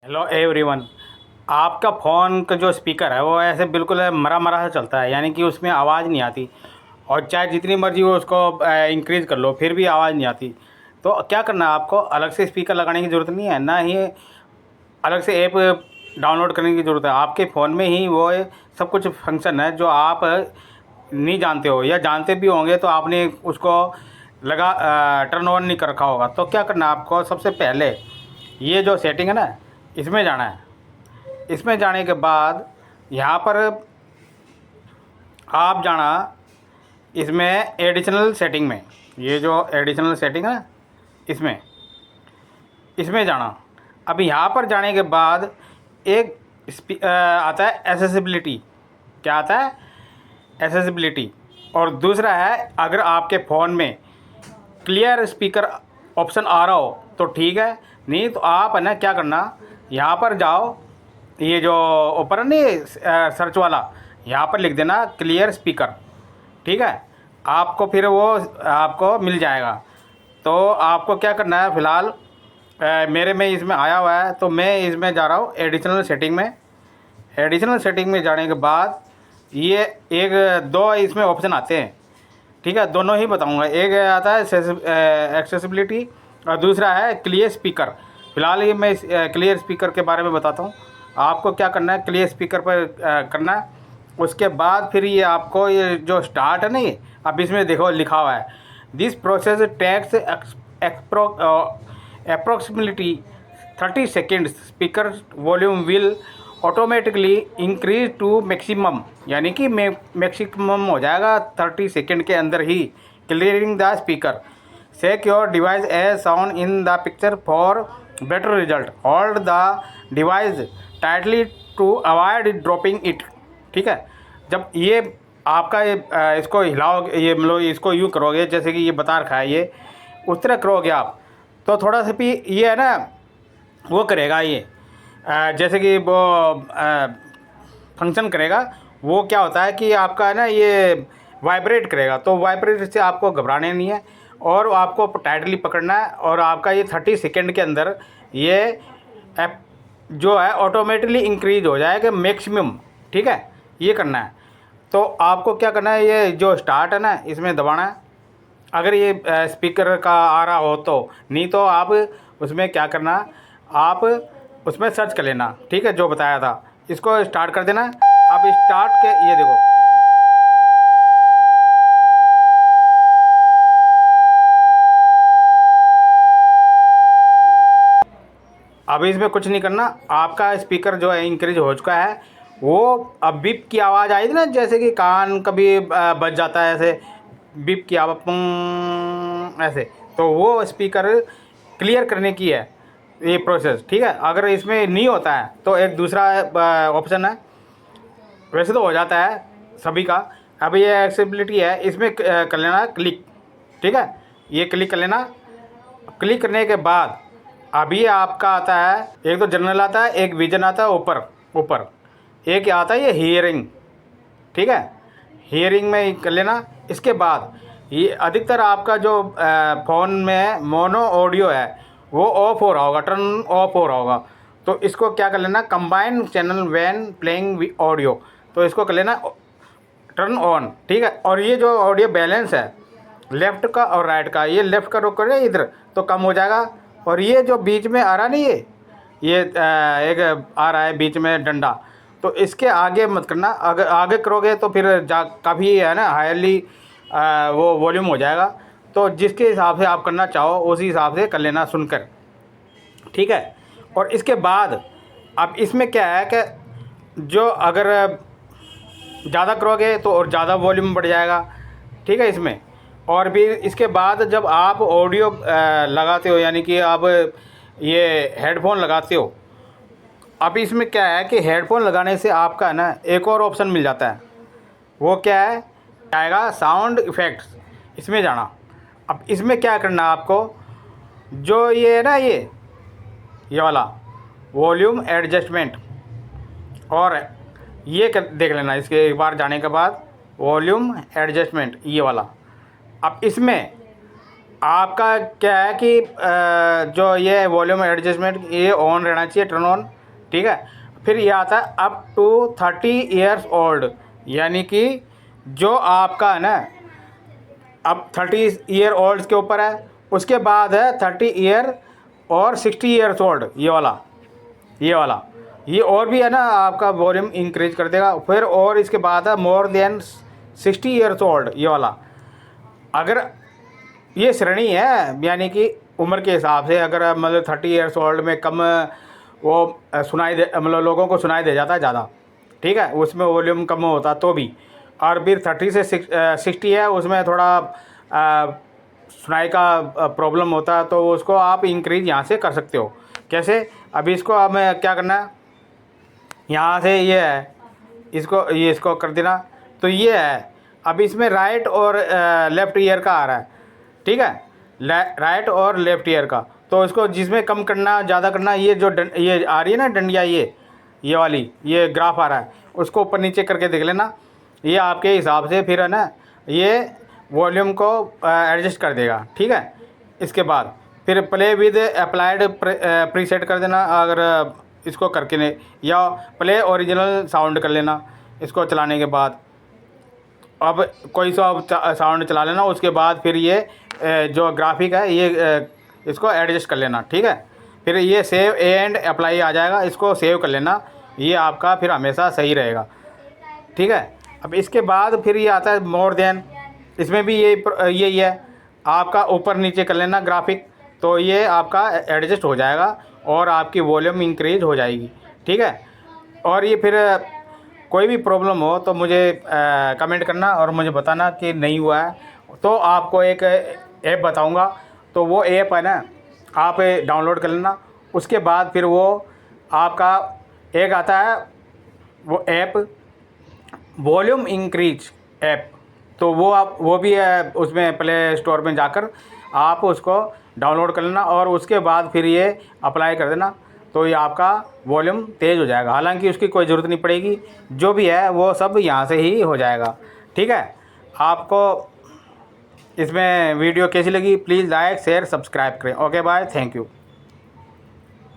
Hello everyone. आपका phone का जो स्पीकर है वो ऐसे बिल्कुल मरा मरा सा चलता है, यानी कि उसमें आवाज़ नहीं आती। और चाहे जितनी मर्ज़ी हो उसको इंक्रीज़ कर लो फिर भी आवाज़ नहीं आती। तो क्या करना है आपको, अलग से स्पीकर लगाने की ज़रूरत नहीं है, ना ही अलग से ऐप डाउनलोड करने की ज़रूरत है। आपके फ़ोन में ही वो सब कुछ फंक्शन है जो आप नहीं जानते हो, या जानते भी होंगे तो आपने उसको टर्न ऑन नहीं कर रखा होगा। तो क्या करना है आपको, सबसे पहले ये जो सेटिंग है ना, इसमें जाना है। इसमें जाने के बाद यहाँ पर आप जाना, इसमें एडिशनल सेटिंग में, ये जो एडिशनल सेटिंग है ना, इसमें इसमें जाना। अब यहाँ पर जाने के बाद एक आता है एसेसिबिलिटी। क्या आता है? एसेसिबिलिटी। और दूसरा है, अगर आपके फ़ोन में क्लियर स्पीकर ऑप्शन आ रहा हो तो ठीक है, नहीं तो आप है ना क्या करना, यहाँ पर जाओ, ये जो ऊपर है नहीं सर्च वाला, यहाँ पर लिख देना क्लियर स्पीकर। ठीक है, आपको फिर वो आपको मिल जाएगा। तो आपको क्या करना है, फ़िलहाल मेरे में इसमें आया हुआ है तो मैं इसमें जा रहा हूँ एडिशनल सेटिंग में। एडिशनल सेटिंग में जाने के बाद ये एक दो इसमें ऑप्शन आते हैं। ठीक है, दोनों ही बताऊंगा। एक आता है एक्सेसिबिलिटी और दूसरा है क्लियर स्पीकर। फ़िलहाल ये मैं क्लियर स्पीकर के बारे में बताता हूँ। आपको क्या करना है, क्लियर स्पीकर पर करना है। उसके बाद फिर ये आपको ये जो स्टार्ट है ना, ये अब इसमें देखो लिखा हुआ है, this process takes approximately 30 seconds, speaker volume will automatically increase to maximum, यानी कि मैक्सिमम हो जाएगा 30 सेकेंड के अंदर ही। Clearing the speaker, shake your device as sound in the picture for better result, hold the device tightly to avoid dropping it. ठीक है, जब ये आपका इसको हिलाओगे, ये मतलब इसको यूँ करोगे जैसे कि ये बता रखा है, ये उस तरह करोगे आप तो थोड़ा सा भी ये है ना वो करेगा, ये जैसे कि वो फंक्शन करेगा। वो क्या होता है कि आपका है ना ये वाइब्रेट करेगा, तो वाइब्रेट से आपको घबराने नहीं है और आपको टाइटली पकड़ना है। और आपका ये 30 सेकेंड के अंदर ये ऐप जो है ऑटोमेटिकली इंक्रीज हो जाएगा मैक्सिमम। ठीक है, ये करना है। तो आपको क्या करना है, ये जो स्टार्ट है ना इसमें दबाना है, अगर ये स्पीकर का आ रहा हो तो, नहीं तो आप उसमें क्या करना, आप उसमें सर्च कर लेना। ठीक है, जो बताया था, इसको स्टार्ट कर देना। अब स्टार्ट के ये देखो, अभी इसमें कुछ नहीं करना। आपका स्पीकर जो है इंक्रीज हो चुका है। वो अब बीप की आवाज़ आई थी ना, जैसे कि कान कभी बज जाता है ऐसे, बीप की आवाज़ पुंग ऐसे, तो वो स्पीकर क्लियर करने की है ये प्रोसेस। ठीक है, अगर इसमें नहीं होता है तो एक दूसरा ऑप्शन है, वैसे तो हो जाता है सभी का। अब ये एक्सेसिबिलिटी है, इसमें कर लेना क्लिक। ठीक है, ये क्लिक कर लेना। क्लिक करने के बाद अभी आपका आता है, एक तो जनरल आता है, एक विजन आता है ऊपर ऊपर, एक आता है ये हियरिंग। ठीक है, हियरिंग में कर लेना। इसके बाद ये अधिकतर आपका जो फ़ोन में मोनो ऑडियो है वो ऑफ हो रहा होगा, टर्न ऑफ हो रहा होगा। तो इसको क्या कर लेना, combine channel when playing audio, तो इसको कर लेना टर्न ऑन। ठीक है, और ये जो ऑडियो बैलेंस है लेफ़्ट का और राइट का, ये लेफ़्ट का रोक कर इधर तो कम हो जाएगा। और ये जो बीच में आ रहा नहीं, ये एक आ रहा है बीच में डंडा, तो इसके आगे मत करना। अगर आगे करोगे तो फिर काफ़ी है ना हाईली वो वॉल्यूम हो जाएगा। तो जिसके हिसाब से आप करना चाहो उसी हिसाब से कर लेना सुनकर। ठीक है, और इसके बाद अब इसमें क्या है कि जो अगर ज़्यादा करोगे तो और ज़्यादा वॉल्यूम बढ़ जाएगा। ठीक है, इसमें और भी इसके बाद जब आप ऑडियो लगाते हो, यानी कि आप ये हेडफोन लगाते हो, अब इसमें क्या है कि हेडफोन लगाने से आपका ना एक और ऑप्शन मिल जाता है। वो क्या है, आएगा साउंड इफ़ेक्ट्स, इसमें जाना। अब इसमें क्या करना है आपको, जो ये है ना ये वाला वॉल्यूम एडजस्टमेंट, और ये देख लेना इसके एक बार जाने के बाद, वॉल्यूम एडजस्टमेंट ये वाला। अब इसमें आपका क्या है कि जो ये वॉल्यूम एडजस्टमेंट ये ऑन रहना चाहिए, टर्न ऑन। ठीक है। फिर ये आता है अप टू 30 ईयर्स ओल्ड, यानी कि जो आपका है ना अब 30 ईयर ओल्ड के ऊपर है। उसके बाद है 30 ईयर और 60 ईयर्स ओल्ड, ये वाला ये और भी है ना आपका वॉल्यूम इंक्रीज कर देगा। फिर और इसके बाद है मोर देन 60 ईयर्स ओल्ड, ये वाला। अगर ये श्रेणी है यानी कि उम्र के हिसाब से, अगर मतलब 30 ईयर्स ओल्ड में कम वो सुनाई दे, मतलब लोगों को सुनाई दे जाता है ज़्यादा, ठीक है, उसमें वॉल्यूम कम होता तो भी। और फिर 30 से 60 है, उसमें थोड़ा सुनाई का प्रॉब्लम होता है, तो उसको आप इंक्रीज यहाँ से कर सकते हो। कैसे? अभी इसको हमें क्या करना है, यहाँ से ये है, इसको कर देना। तो ये है, अब इसमें राइट और लेफ़्ट ईयर का आ रहा है, ठीक है, राइट और लेफ़्ट ईयर का। तो इसको जिसमें कम करना ज़्यादा करना, ये जो ये आ रही है ना डंडिया, ये वाली ये ग्राफ आ रहा है, उसको ऊपर नीचे करके देख लेना। ये आपके हिसाब से फिर है ना ये वॉल्यूम को एडजस्ट कर देगा, ठीक है। इसके बाद फिर प्ले विद अप्लाइड प्रीसेट कर देना, अगर इसको करके नहीं, या प्ले ओरिजिनल साउंड कर लेना इसको चलाने के बाद। अब कोई सा साउंड चला लेना, उसके बाद फिर ये जो ग्राफिक है ये इसको एडजस्ट कर लेना, ठीक है। फिर ये सेव एंड अप्लाई आ जाएगा, इसको सेव कर लेना, ये आपका फिर हमेशा सही रहेगा, ठीक है। अब इसके बाद फिर ये आता है मोर देन, इसमें भी यही है, आपका ऊपर नीचे कर लेना ग्राफिक, तो ये आपका एडजस्ट हो जाएगा और आपकी वॉल्यूम इंक्रीज हो जाएगी, ठीक है। और ये फिर कोई भी प्रॉब्लम हो तो मुझे कमेंट करना और मुझे बताना कि नहीं हुआ है, तो आपको एक ऐप बताऊंगा, तो वो ऐप है ना आप डाउनलोड कर लेना। उसके बाद फिर वो आपका एक आता है वो ऐप वॉल्यूम इंक्रीज ऐप, तो वो आप वो भी है, उसमें प्ले स्टोर में जाकर आप उसको डाउनलोड कर लेना और उसके बाद फिर ये अप्लाई कर देना, तो ये आपका वॉल्यूम तेज़ हो जाएगा। हालांकि उसकी कोई ज़रूरत नहीं पड़ेगी, जो भी है वो सब यहाँ से ही हो जाएगा, ठीक है। आपको इसमें वीडियो कैसी लगी प्लीज़ लाइक शेयर सब्सक्राइब करें। Okay bye, thank you.